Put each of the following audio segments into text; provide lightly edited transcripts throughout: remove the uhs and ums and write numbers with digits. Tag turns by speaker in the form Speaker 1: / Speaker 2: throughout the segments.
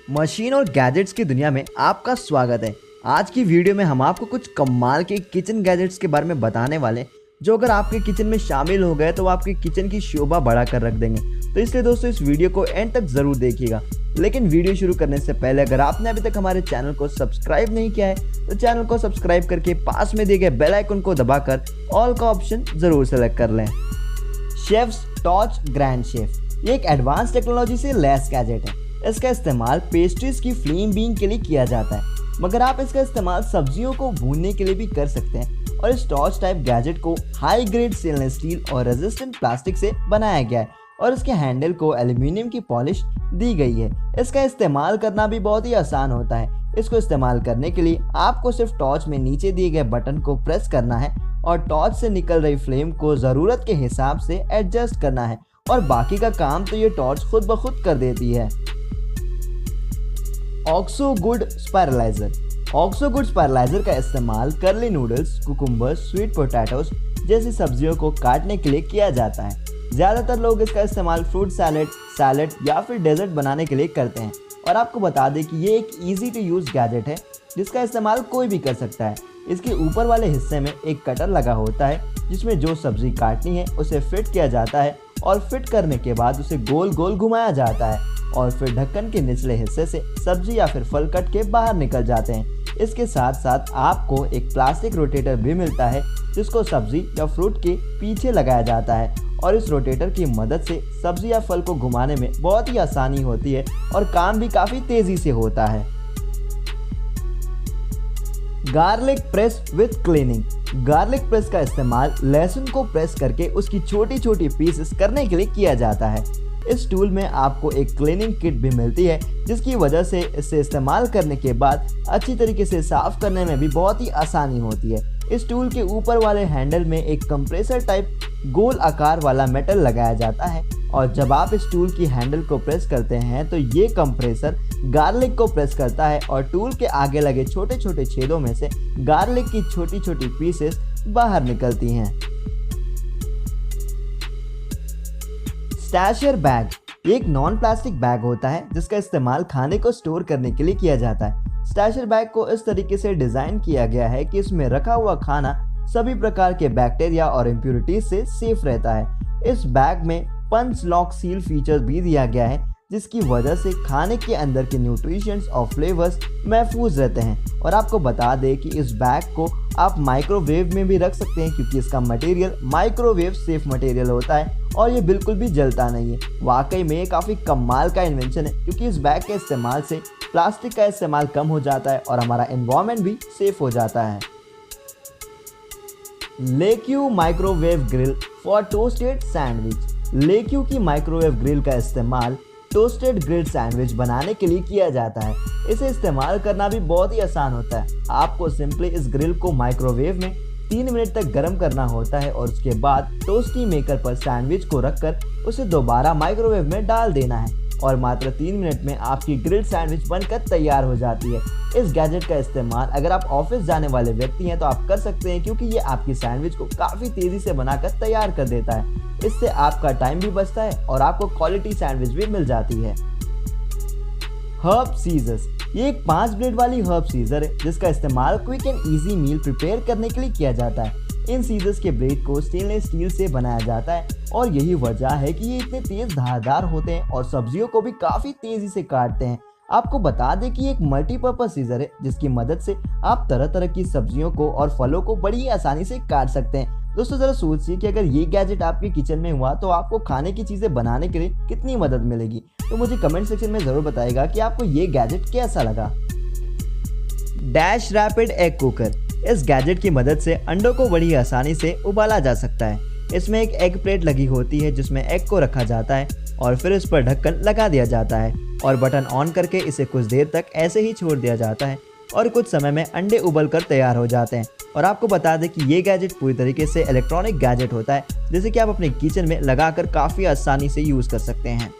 Speaker 1: Machine और gadgets की दुनिया में आपका स्वागत है। आज की वीडियो में हम आपको कुछ कमाल के किचन गैजेट्स के बारे में बताने वाले हैं जो अगर आपके किचन में शामिल हो गए तो वो आपके किचन की शोभा बढ़ा कर रख देंगे। तो इसलिए दोस्तों इस वीडियो को एंड तक जरूर देखिएगा। लेकिन वीडियो शुरू करने से पहले अगर आपने अभी तक हमारे चैनल को सब्सक्राइब नहीं किया है तो चैनल को सब्सक्राइब करके पास में दिए गए बेल आइकन को दबाकर ऑल का ऑप्शन जरूर सेलेक्ट कर लें। शेफ्स टॉर्च ग्रैंड शेफ ये एक एडवांस टेक्नोलॉजी से लैस गैजेट है। इसका इस्तेमाल पेस्ट्रीज की फ्लेम बीइंग के लिए किया जाता है, मगर आप इसका इस्तेमाल सब्जियों को भूनने के लिए भी कर सकते हैं। और इस टॉर्च टाइप गैजेट को हाई ग्रेड स्टेनलेस स्टील और रेजिस्टेंट प्लास्टिक से बनाया गया है और इसके हैंडल को एल्यूमिनियम की पॉलिश दी गई है। इसका इस्तेमाल करना भी बहुत ही आसान होता है। इसको इस्तेमाल करने के लिए आपको सिर्फ टॉर्च में नीचे दिए गए बटन को प्रेस करना है और टॉर्च से निकल रही फ्लेम को ज़रूरत के हिसाब से एडजस्ट करना है और बाकी का काम तो ये टॉर्च खुद ब खुद कर देती है। ऑक्सो गुड स्पायरलाइजर का इस्तेमाल curly noodles, cucumber, sweet potatoes जैसी सब्जियों को काटने के लिए किया जाता है। ज़्यादातर लोग इसका इस्तेमाल फ्रूट सैलेड या फिर डेजर्ट बनाने के लिए करते हैं। और आपको बता दें कि ये एक इजी टू यूज़ गैजेट है जिसका इस्तेमाल कोई भी कर सकता है। इसके ऊपर वाले हिस्से में एक कटर लगा होता है जिसमें जो सब्जी काटनी है उसे फिट किया जाता है और फिट करने के बाद उसे गोल गोल घुमाया जाता है और फिर ढक्कन के निचले हिस्से से सब्जी या फिर फल कट के बाहर निकल जाते हैं। इसके साथ साथ आपको एक प्लास्टिक रोटेटर भी मिलता है जिसको सब्जी या फ्रूट के पीछे लगाया जाता है और इस रोटेटर की मदद से सब्जी या फल को घुमाने में बहुत ही आसानी होती है और काम भी काफ़ी तेज़ी से होता है। Garlic press with cleaning. Garlic press का इस्तेमाल लहसुन को प्रेस करके उसकी छोटी छोटी पीसेस करने के लिए किया जाता है। इस टूल में आपको एक क्लीनिंग किट भी मिलती है जिसकी वजह से इसे इस्तेमाल करने के बाद अच्छी तरीके से साफ करने में भी बहुत ही आसानी होती है। इस टूल के ऊपर वाले हैंडल में एक कंप्रेसर टाइप गोल आकार वाला मेटल लगाया जाता है और जब आप इस टूल की हैंडल को प्रेस करते हैं तो ये कंप्रेसर गार्लिक को प्रेस करता है और टूल के आगे लगे छोटे छोटे छेदों में से गार्लिक की छोटी छोटी पीसेस बाहर निकलती हैं। स्टैशर बैग ये एक नॉन प्लास्टिक बैग होता है जिसका इस्तेमाल खाने को स्टोर करने के लिए किया जाता है। स्टैशर बैग को इस तरीके से डिजाइन किया गया है कि इसमें रखा हुआ खाना सभी प्रकार के बैक्टीरिया और इम्प्यूरिटीज से सेफ रहता है। इस बैग में पंच लॉक सील फीचर भी दिया गया है जिसकी वजह से खाने के अंदर के न्यूट्रिशंस और फ्लेवर्स महफूज रहते हैं। और आपको बता दें कि इस बैग को आप माइक्रोवेव में भी रख सकते हैं क्योंकि इसका मटेरियल माइक्रोवेव सेफ मटेरियल होता है और ये बिल्कुल भी जलता नहीं है। वाकई में ये काफ़ी कमाल का इन्वेंशन है क्योंकि इस बैग के इस्तेमाल से प्लास्टिक का इस्तेमाल कम हो जाता है और हमारा एनवायरनमेंट भी सेफ हो जाता है। Lake view microwave grill for toasted sandwich. Lake view की माइक्रोवेव ग्रिल का इस्तेमाल टोस्टेड ग्रिल्ड सैंडविच बनाने के लिए किया जाता है। इसे इस्तेमाल करना भी बहुत ही आसान होता है। आपको सिंपली इस ग्रिल को माइक्रोवेव में 3 मिनट तक गर्म करना होता है और उसके बाद टोस्टी मेकर पर सैंडविच को रखकर उसे दोबारा माइक्रोवेव में डाल देना है और मात्र 3 मिनट में आपकी ग्रिल्ड सैंडविच बनकर तैयार हो जाती है। इस गैजेट का इस्तेमाल अगर आप ऑफिस जाने वाले व्यक्ति हैं तो आप कर सकते हैं क्योंकि ये आपकी सैंडविच को काफ़ी तेज़ी से बनाकर तैयार कर देता है। इससे आपका टाइम भी बचता है और आपको क्वालिटी सैंडविच भी मिल जाती है। हर्ब सीजर्स ये एक 5 ब्लेड वाली हर्ब सीजर है जिसका इस्तेमाल quick and easy meal prepare करने के लिए किया जाता है। इन सीजर्स के ब्लेड को स्टेनलेस स्टील से बनाया जाता है और यही वजह है कि ये इतने तेज धारदार होते हैं और सब्जियों को भी काफ़ी तेज़ी से काटते हैं। आपको बता दें कि एक मल्टीपर्पज सीजर है जिसकी मदद से आप तरह तरह की सब्जियों को और फलों को बड़ी आसानी से काट सकते हैं। दोस्तों ज़रा सोचिए कि अगर ये गैजेट आपके किचन में हुआ तो आपको खाने की चीज़ें बनाने के लिए कितनी मदद मिलेगी। तो मुझे कमेंट सेक्शन में ज़रूर बताइएगा कि आपको ये गैजेट कैसा लगा। Dash rapid egg cooker. इस गैजेट की मदद से अंडों को बड़ी आसानी से उबाला जा सकता है। इसमें एक एग प्लेट लगी होती है जिसमें एग को रखा जाता है और फिर इस पर ढक्कन लगा दिया जाता है और बटन ऑन करके इसे कुछ देर तक ऐसे ही छोड़ दिया जाता है और कुछ समय में अंडे उबल कर तैयार हो जाते हैं। और आपको बता दें कि ये गैजेट पूरी तरीके से इलेक्ट्रॉनिक गैजेट होता है जिसे कि आप अपने किचन में लगाकर काफ़ी आसानी से यूज़ कर सकते हैं।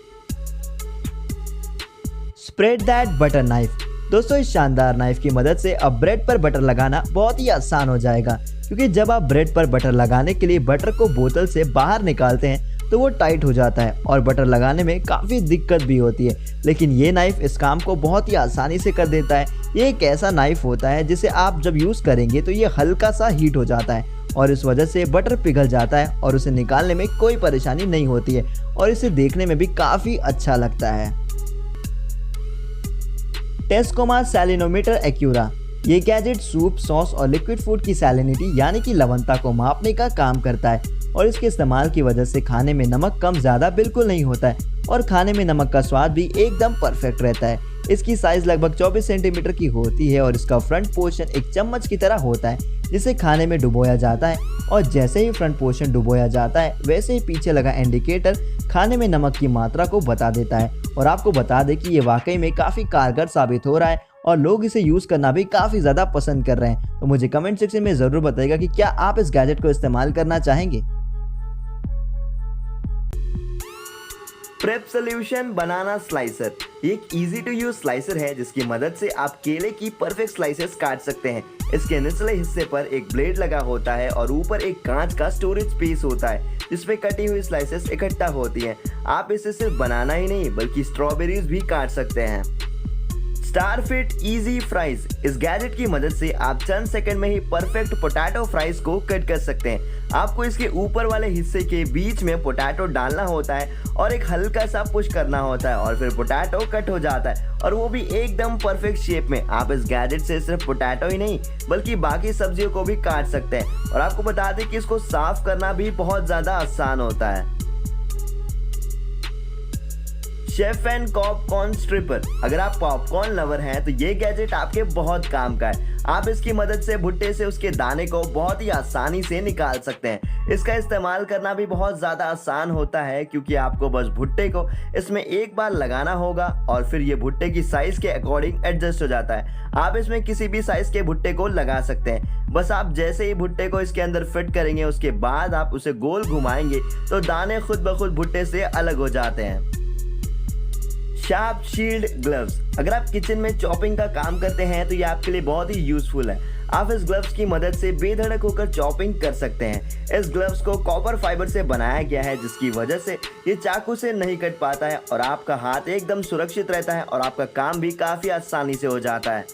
Speaker 1: Spread that butter knife. दोस्तों इस शानदार नाइफ की मदद से अब ब्रेड पर बटर लगाना बहुत ही आसान हो जाएगा क्योंकि जब आप ब्रेड पर बटर लगाने के लिए बटर को बोतल से बाहर निकालते हैं तो वो टाइट हो जाता है और बटर लगाने में काफ़ी दिक्कत भी होती है। लेकिन ये नाइफ़ इस काम को बहुत ही आसानी से कर देता है। ये एक ऐसा नाइफ़ होता है जिसे आप जब यूज़ करेंगे तो ये हल्का सा हीट हो जाता है और इस वजह से बटर पिघल जाता है और उसे निकालने में कोई परेशानी नहीं होती है और इसे देखने में भी काफ़ी अच्छा लगता है। टेस्कोमा सैलिनोमीटर एक्यूरा। ये गैजेट सूप, सॉस और लिक्विड फूड की सैलिनिटी यानी कि लवणता को मापने का काम करता है और इसके इस्तेमाल की वजह से खाने में नमक कम ज़्यादा बिल्कुल नहीं होता है और खाने में नमक का स्वाद भी एकदम परफेक्ट रहता है। इसकी साइज़ लगभग 24 सेंटीमीटर की होती है और इसका फ्रंट पोर्शन एक चम्मच की तरह होता है जिसे खाने में डुबोया जाता है और जैसे ही फ्रंट पोर्शन डुबोया जाता है वैसे ही पीछे लगा इंडिकेटर खाने में नमक की मात्रा को बता देता है। और आपको बता दें कि ये वाकई में काफ़ी कारगर साबित हो रहा है और लोग इसे यूज़ करना भी काफ़ी ज़्यादा पसंद कर रहे हैं। तो मुझे कमेंट सेक्शन में ज़रूर बताइएगा कि क्या आप इस गैजेट को इस्तेमाल करना चाहेंगे। प्रेप सॉल्यूशन बनाना स्लाइसर। ये एक इजी टू यूज स्लाइसर है जिसकी मदद से आप केले की परफेक्ट स्लाइसेस काट सकते हैं। इसके निचले हिस्से पर एक ब्लेड लगा होता है और ऊपर एक कांच का स्टोरेज स्पेस होता है जिसमें कटी हुई स्लाइसेस इकट्ठा होती हैं। आप इसे सिर्फ बनाना ही नहीं बल्कि स्ट्रॉबेरीज भी काट सकते हैं। स्टारफिट इजी फ्राइज। इस गैजेट की मदद से आप चंद सेकंड में ही परफेक्ट पोटैटो फ्राइज को कट कर सकते हैं। आपको इसके ऊपर वाले हिस्से के बीच में पोटैटो डालना होता है और एक हल्का सा पुश करना होता है और फिर पोटैटो कट हो जाता है और वो भी एकदम परफेक्ट शेप में। आप इस गैजेट से सिर्फ पोटैटो ही नहीं बल्कि बाकी सब्जियों को भी काट सकते हैं और आपको बता दें कि इसको साफ करना भी बहुत ज़्यादा आसान होता है। Chef and popcorn stripper. अगर आप पॉपकॉर्न लवर हैं तो ये गैजेट आपके बहुत काम का है। आप इसकी मदद से भुट्टे से उसके दाने को बहुत ही आसानी से निकाल सकते हैं। इसका इस्तेमाल करना भी बहुत ज़्यादा आसान होता है क्योंकि आपको बस भुट्टे को इसमें एक बार लगाना होगा और फिर ये भुट्टे की साइज़ के अकॉर्डिंग एडजस्ट हो जाता है। आप इसमें किसी भी साइज़ के भुट्टे को लगा सकते हैं। बस आप जैसे ही भुट्टे को इसके अंदर फिट करेंगे उसके बाद आप उसे गोल घुमाएंगे तो दाने खुद ब खुद भुट्टे से अलग हो जाते हैं। Sharp shield gloves. अगर आप किचन में चॉपिंग का काम करते हैं तो ये आपके लिए बहुत ही यूजफुल है। आप इस ग्लव्स की मदद से बेधड़क होकर चॉपिंग कर सकते हैं। इस ग्लव्स को कॉपर फाइबर से बनाया गया है जिसकी वजह से ये चाकू से नहीं कट पाता है और आपका हाथ एकदम सुरक्षित रहता है और आपका काम भी काफ़ी आसानी से हो जाता है।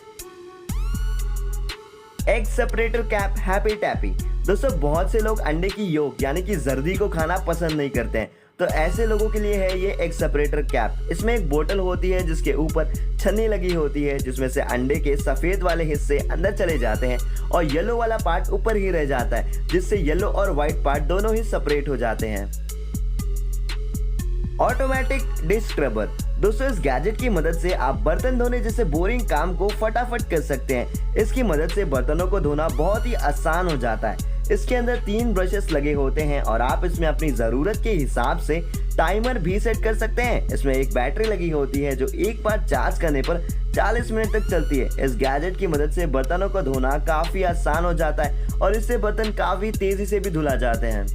Speaker 1: एग सेपरेटर कैप हैप्पी टैपी। दोस्तों बहुत से लोग अंडे की योक यानी कि जर्दी को खाना पसंद नहीं करते हैं तो ऐसे लोगों के लिए है ये एग सेपरेटर कैप। इसमें एक बोतल होती है जिसके ऊपर छन्नी लगी होती है जिसमें से अंडे के सफ़ेद वाले हिस्से अंदर चले जाते हैं और येलो वाला पार्ट ऊपर ही रह जाता है जिससे येलो और वाइट पार्ट दोनों ही सेपरेट हो जाते हैं। Automatic dish scrubber. दोस्तों इस गैजेट की मदद से आप बर्तन धोने जैसे बोरिंग काम को फटाफट कर सकते हैं। इसकी मदद से बर्तनों को धोना बहुत ही आसान हो जाता है। इसके अंदर 3 ब्रशेस लगे होते हैं और आप इसमें अपनी ज़रूरत के हिसाब से टाइमर भी सेट कर सकते हैं। इसमें एक बैटरी लगी होती है जो एक बार चार्ज करने पर 40 मिनट तक चलती है। इस गैजेट की मदद से बर्तनों को धोना काफ़ी आसान हो जाता है और इससे बर्तन काफ़ी तेज़ी से भी धुला जाते हैं।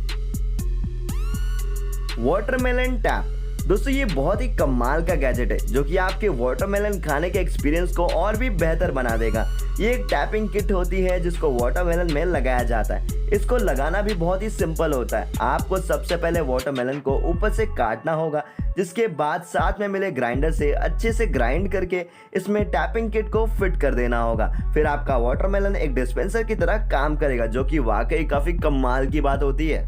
Speaker 1: Watermelon tap. दोस्तों ये बहुत ही कमाल का गैजेट है जो कि आपके वाटरमेलन खाने के एक्सपीरियंस को और भी बेहतर बना देगा। ये एक टैपिंग किट होती है जिसको वाटरमेलन में लगाया जाता है। इसको लगाना भी बहुत ही सिंपल होता है। आपको सबसे पहले वाटरमेलन को ऊपर से काटना होगा जिसके बाद साथ में मिले ग्राइंडर से अच्छे से ग्राइंड करके इसमें टैपिंग किट को फिट कर देना होगा। फिर आपका वाटरमेलन एक डिस्पेंसर की तरह काम करेगा जो कि वाकई काफ़ी कमाल की बात होती है।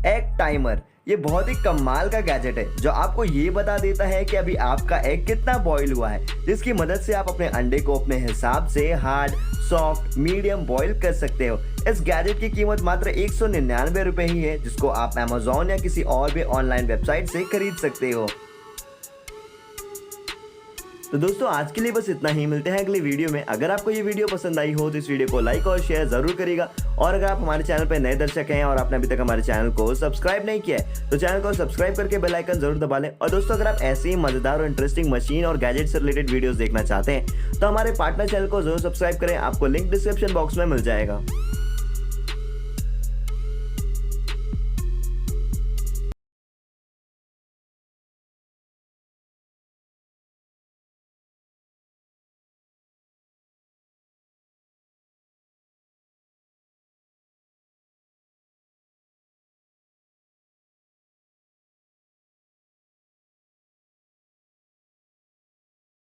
Speaker 1: Egg timer. ये बहुत ही कमाल का गैजेट है जो आपको ये बता देता है कि अभी आपका एग कितना बॉईल हुआ है जिसकी मदद से आप अपने अंडे को अपने हिसाब से हार्ड, सॉफ्ट, मीडियम बॉईल कर सकते हो। इस गैजेट की कीमत मात्र 199 रुपये ही है जिसको आप अमेजोन या किसी और भी ऑनलाइन वेबसाइट से खरीद सकते हो। तो दोस्तों आज के लिए बस इतना ही। मिलते हैं अगली वीडियो में। अगर आपको ये वीडियो पसंद आई हो तो इस वीडियो को लाइक और शेयर जरूर करिएगा और अगर आप हमारे चैनल पर नए दर्शक हैं और आपने अभी तक हमारे चैनल को सब्सक्राइब नहीं किया है तो चैनल को सब्सक्राइब करके बेल आइकन जरूर दबा लें। और दोस्तों अगर आप ऐसे ही मजेदार और इंटरेस्टिंग मशीन और गैजेट से रिलेटेड वीडियोस देखना चाहते हैं तो हमारे पार्टनर चैनल को जरूर सब्सक्राइब करें। आपको लिंक डिस्क्रिप्शन बॉक्स में मिल जाएगा।